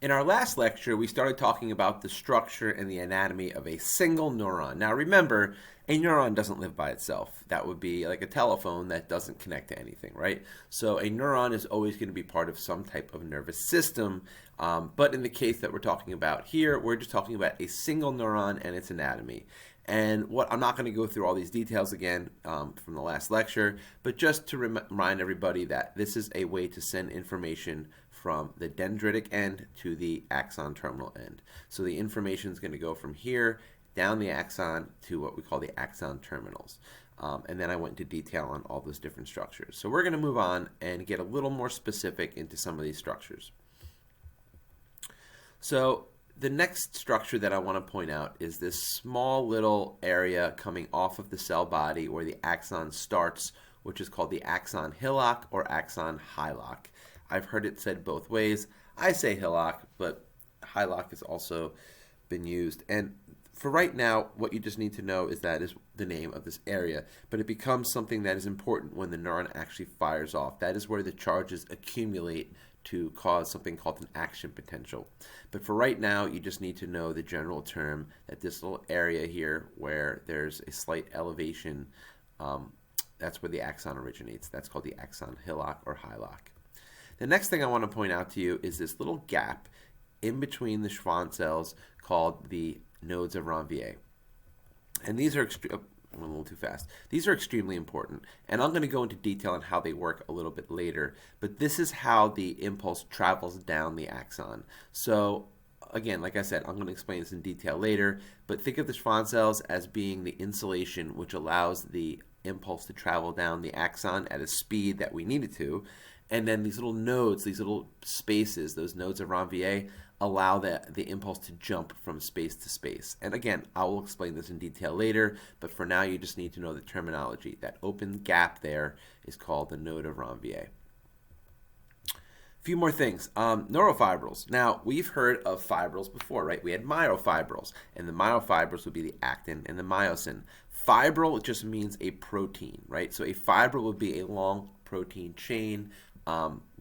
In our last lecture, we started talking about the structure and the anatomy of a single neuron. Now remember, a neuron doesn't live by itself. That would be like a telephone that doesn't connect to anything, right? So a neuron is always going to be part of some type of nervous system. But in the case that we're talking about here, we're just talking about a single neuron and its anatomy. And what I'm not going to go through all these details again from the last lecture, but just to remind everybody that this is a way to send information from the dendritic end to the axon terminal end. So the information is going to go from here down the axon to what we call the axon terminals. And then I went into detail on all those different structures. So we're going to move on and get a little more specific into some of these structures. So the next structure that I want to point out is this small little area coming off of the cell body where the axon starts, which is called the axon hillock or axon hylock. I've heard it said both ways. I say hillock, but hylock has also been used. And for right now, what you just need to know is that is the name of this area, but it becomes something that is important when the neuron actually fires off. That is where the charges accumulate to cause something called an action potential. But for right now, you just need to know the general term that this little area here where there's a slight elevation, that's where the axon originates. That's called the axon hillock or hylock. The next thing I want to point out to you is this little gap in between the Schwann cells called the nodes of Ranvier. And these are I'm a little too fast. These are extremely important, and I'm going to go into detail on how they work a little bit later, but this is how the impulse travels down the axon. So again, like I said, I'm going to explain this in detail later, but think of the Schwann cells as being the insulation which allows the impulse to travel down the axon at a speed that we need it to. And then these little nodes, these little spaces, those nodes of Ranvier, allow the impulse to jump from space to space. And again, I will explain this in detail later, but for now you just need to know the terminology. That open gap there is called the node of Ranvier. A few more things. Neurofibrils. Now, we've heard of fibrils before, right? We had myofibrils, and the myofibrils would be the actin and the myosin. Fibril just means a protein, right? So a fibril would be a long protein chain.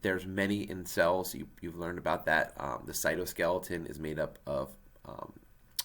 There's many in cells. You've learned about that. The cytoskeleton is made up of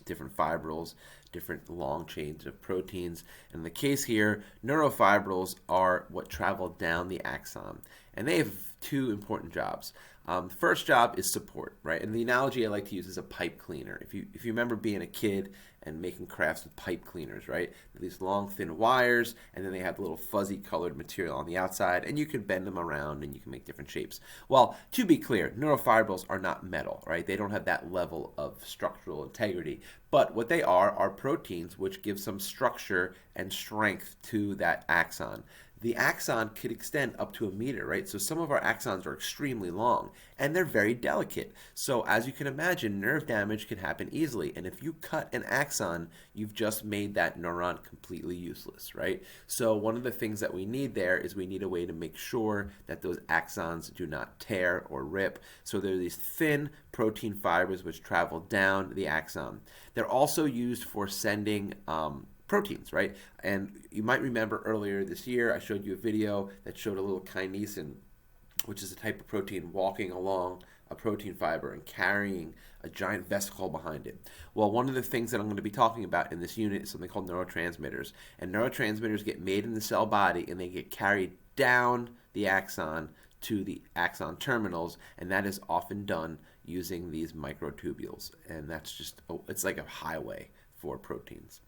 different fibrils, different long chains of proteins. In the case here, neurofibrils are what travel down the axon, and they have two important jobs. The first job is support, right? And the analogy I like to use is a pipe cleaner. If you remember being a kid and making crafts with pipe cleaners, right? These long, thin wires, and then they have a little fuzzy colored material on the outside, and you can bend them around and you can make different shapes. Well, to be clear, neurofibrils are not metal, right? They don't have that level of structural integrity. But what they are proteins which give some structure and strength to that axon. The axon could extend up to 1 meter, right? So some of our axons are extremely long, and they're very delicate. So as you can imagine, nerve damage can happen easily. And if you cut an axon, you've just made that neuron completely useless, right? So one of the things that we need there is we need a way to make sure that those axons do not tear or rip. So there are these thin protein fibers which travel down the axon. They're also used for sending proteins, right? And you might remember earlier this year I showed you a video that showed a little kinesin, which is a type of protein walking along a protein fiber and carrying a giant vesicle behind it. Well, one of the things that I'm going to be talking about in this unit is something called neurotransmitters. And neurotransmitters get made in the cell body and they get carried down the axon to the axon terminals, and that is often done using these microtubules. And that's just, it's like a highway for proteins.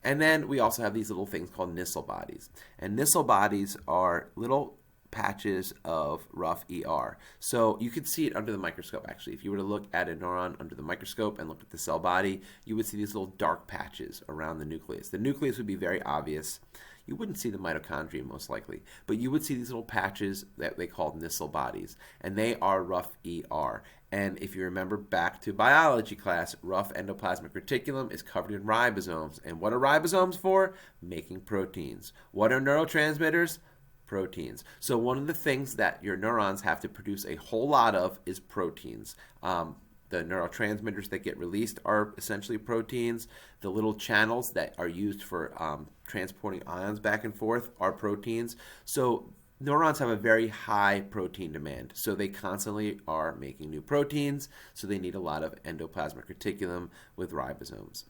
And then we also have these little things called Nissl bodies. And Nissl bodies are little patches of rough ER. So you could see it under the microscope, actually. If you were to look at a neuron under the microscope and look at the cell body, you would see these little dark patches around the nucleus. The nucleus would be very obvious. You wouldn't see the mitochondria most likely, but you would see these little patches that they call Nissl bodies, and they are rough ER. And if you remember back to biology class, rough endoplasmic reticulum is covered in ribosomes. And what are ribosomes for? Making proteins. What are neurotransmitters? Proteins. So one of the things that your neurons have to produce a whole lot of is proteins. The neurotransmitters that get released are essentially proteins. The little channels that are used for transporting ions back and forth are proteins. So neurons have a very high protein demand, so they constantly are making new proteins, so they need a lot of endoplasmic reticulum with ribosomes.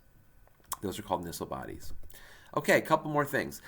Those are called Nissl bodies. Okay, a couple more things.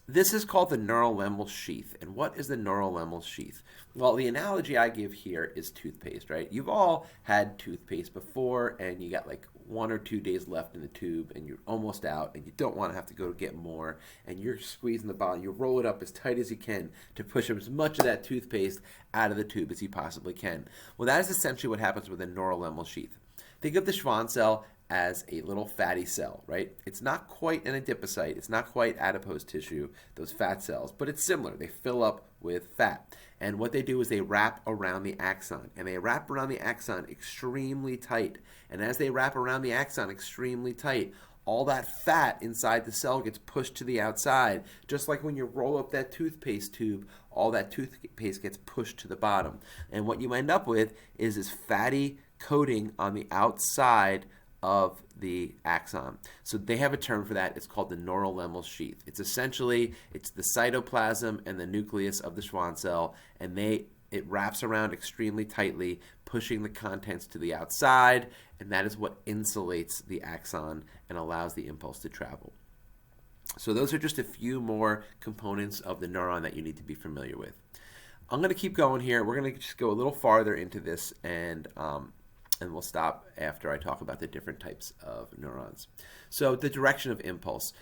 This is called the neural lemmal sheath. And what is the neural lemmal sheath? Well, the analogy I give here is toothpaste, right? You've all had toothpaste before, and you got like 1 or 2 days left in the tube, and you're almost out, and you don't want to have to go get more, and you're squeezing the bottle. You roll it up as tight as you can to push as much of that toothpaste out of the tube as you possibly can. Well, that is essentially what happens with a neural lemmal sheath. Think of the Schwann cell as a little fatty cell, right? It's not quite an adipocyte. It's not quite adipose tissue, those fat cells, but it's similar. They fill up with fat. And what they do is they wrap around the axon, and they wrap around the axon extremely tight. And as they wrap around the axon extremely tight, all that fat inside the cell gets pushed to the outside. Just like when you roll up that toothpaste tube, all that toothpaste gets pushed to the bottom. And what you end up with is this fatty coating on the outside of the axon. So they have a term for that. It's called the neural lemmal sheath. It's essentially, it's the cytoplasm and the nucleus of the Schwann cell, and it wraps around extremely tightly, pushing the contents to the outside, and that is what insulates the axon and allows the impulse to travel. So those are just a few more components of the neuron that you need to be familiar with. I'm going to keep going here. We're going to just go a little farther into this, and we'll stop after I talk about the different types of neurons. So the direction of impulse.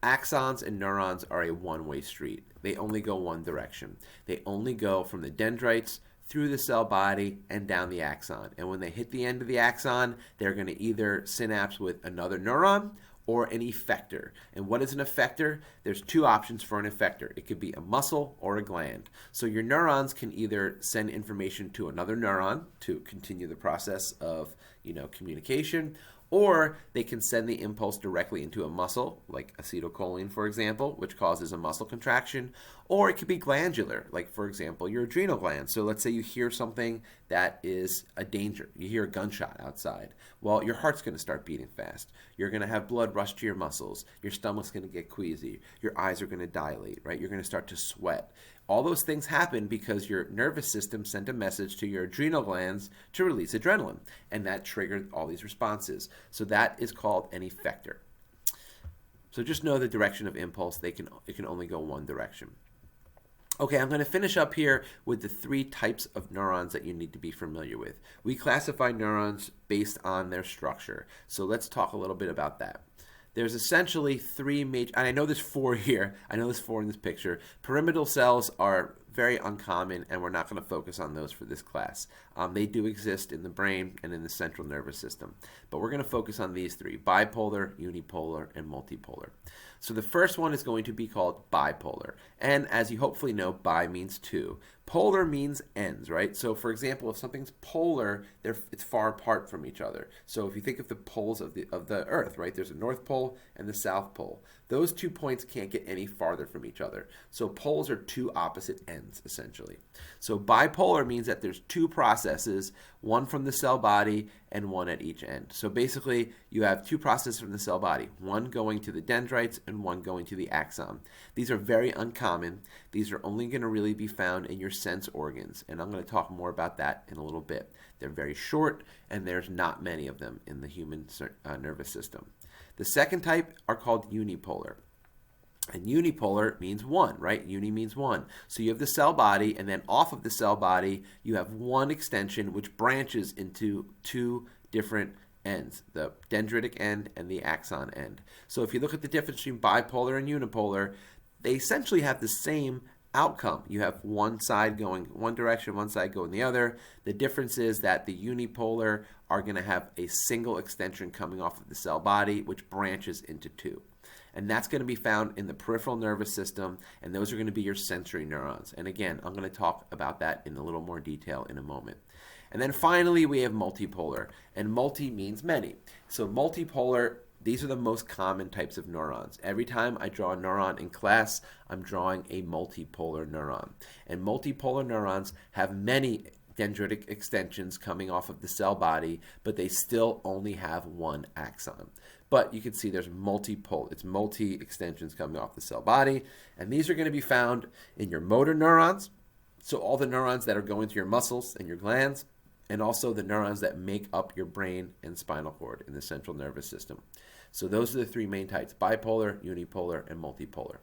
Axons and neurons are a one-way street. They only go one direction. They only go from the dendrites through the cell body and down the axon. And when they hit the end of the axon, they're going to either synapse with another neuron or an effector. And what is an effector? There's two options for an effector. It could be a muscle or a gland. So your neurons can either send information to another neuron to continue the process of, communication, or they can send the impulse directly into a muscle, like acetylcholine, for example, which causes a muscle contraction. Or it could be glandular, like, for example, your adrenal gland. So let's say you hear something that is a danger. You hear a gunshot outside. Well, your heart's going to start beating fast. You're going to have blood rush to your muscles. Your stomach's going to get queasy. Your eyes are going to dilate, right? You're going to start to sweat. All those things happen because your nervous system sent a message to your adrenal glands to release adrenaline, and that triggered all these responses. So that is called an effector. So just know the direction of impulse. It can only go one direction. Okay, I'm going to finish up here with the three types of neurons that you need to be familiar with. We classify neurons based on their structure. So let's talk a little bit about that. There's essentially three major, and I know there's four here. I know there's four in this picture. Pyramidal cells are very uncommon, and we're not going to focus on those for this class. They do exist in the brain and in the central nervous system. But we're going to focus on these three: bipolar, unipolar, and multipolar. So the first one is going to be called bipolar. And as you hopefully know, bi means two. Polar means ends, right? So for example, if something's polar, it's far apart from each other. So if you think of the poles of the Earth, right? There's a North Pole and the South Pole. Those 2 points can't get any farther from each other. So poles are two opposite ends, essentially. So bipolar means that there's two processes, one from the cell body and one at each end. So basically, you have two processes from the cell body, one going to the dendrites and one going to the axon. These are very uncommon. These are only going to really be found in your sense organs, and I'm going to talk more about that in a little bit. They're very short, and there's not many of them in the human nervous system. The second type are called unipolar. And unipolar means one, right? Uni means one. So you have the cell body, and then off of the cell body, you have one extension which branches into two different ends, the dendritic end and the axon end. So if you look at the difference between bipolar and unipolar, they essentially have the same outcome. You have one side going one direction, one side going the other. The difference is that the unipolar are going to have a single extension coming off of the cell body, which branches into two. And that's going to be found in the peripheral nervous system, and those are going to be your sensory neurons. And again, I'm going to talk about that in a little more detail in a moment. And then finally, we have multipolar, and multi means many. So multipolar, these are the most common types of neurons. Every time I draw a neuron in class, I'm drawing a multipolar neuron. And multipolar neurons have many dendritic extensions coming off of the cell body, but they still only have one axon. But you can see there's it's multi extensions coming off the cell body, and these are going to be found in your motor neurons, so all the neurons that are going to your muscles and your glands, and also the neurons that make up your brain and spinal cord in the central nervous system. So those are the three main types: bipolar, unipolar, and multipolar.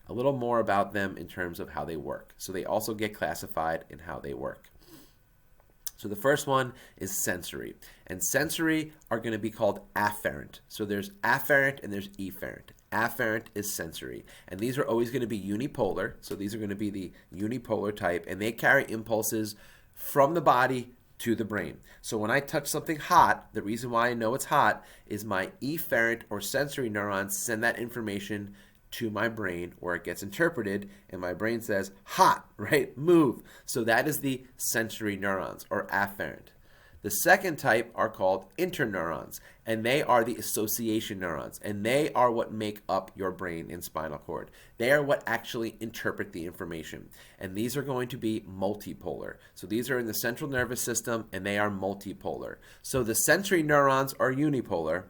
A little more about them in terms of how they work. So they also get classified in how they work. So the first one is sensory. And sensory are going to be called afferent. So there's afferent and there's efferent. Afferent is sensory. And these are always going to be unipolar. So these are going to be the unipolar type. And they carry impulses from the body to the brain. So when I touch something hot, the reason why I know it's hot is my efferent or sensory neurons send that information to my brain where it gets interpreted, and my brain says hot, right? Move. So that is the sensory neurons, or afferent. The second type are called interneurons, and they are the association neurons, and they are what make up your brain and spinal cord. They are what actually interpret the information, and these are going to be multipolar. So these are in the central nervous system, and they are multipolar. So the sensory neurons are unipolar.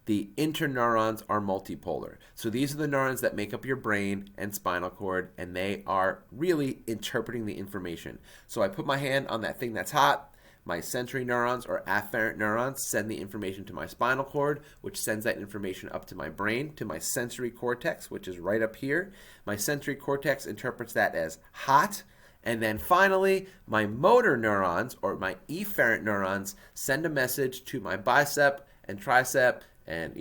The interneurons are multipolar. So these are the neurons that make up your brain and spinal cord, and they are really interpreting the information. So I put my hand on that thing that's hot. My sensory neurons or afferent neurons send the information to my spinal cord, which sends that information up to my brain, to my sensory cortex, which is right up here. My sensory cortex interprets that as hot. And then finally, my motor neurons or my efferent neurons send a message to my bicep and tricep and,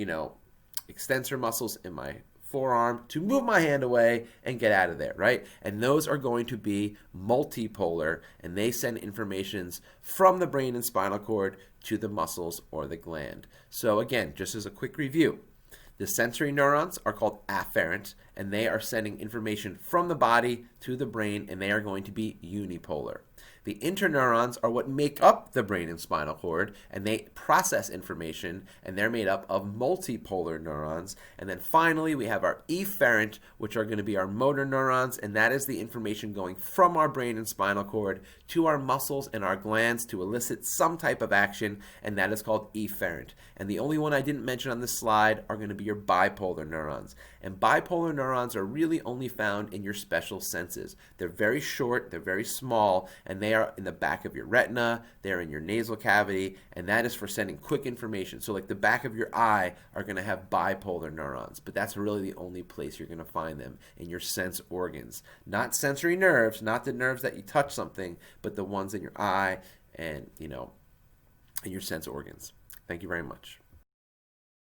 extensor muscles in my forearm to move my hand away and get out of there, right? And those are going to be multipolar, and they send informations from the brain and spinal cord to the muscles or the gland. So again, just as a quick review, the sensory neurons are called afferent, and they are sending information from the body to the brain, and they are going to be unipolar. The interneurons are what make up the brain and spinal cord, and they process information, and they're made up of multipolar neurons. And then finally, we have our efferent, which are going to be our motor neurons, and that is the information going from our brain and spinal cord to our muscles and our glands to elicit some type of action, and that is called efferent. And the only one I didn't mention on this slide are going to be your bipolar neurons. And bipolar neurons are really only found in your special senses. They're very short, they're very small, and they are in the back of your retina, they're in your nasal cavity, and that is for sending quick information. So like the back of your eye are going to have bipolar neurons, but that's really the only place you're going to find them, in your sense organs. Not sensory nerves, not the nerves that you touch something, but the ones in your eye and, in your sense organs. Thank you very much.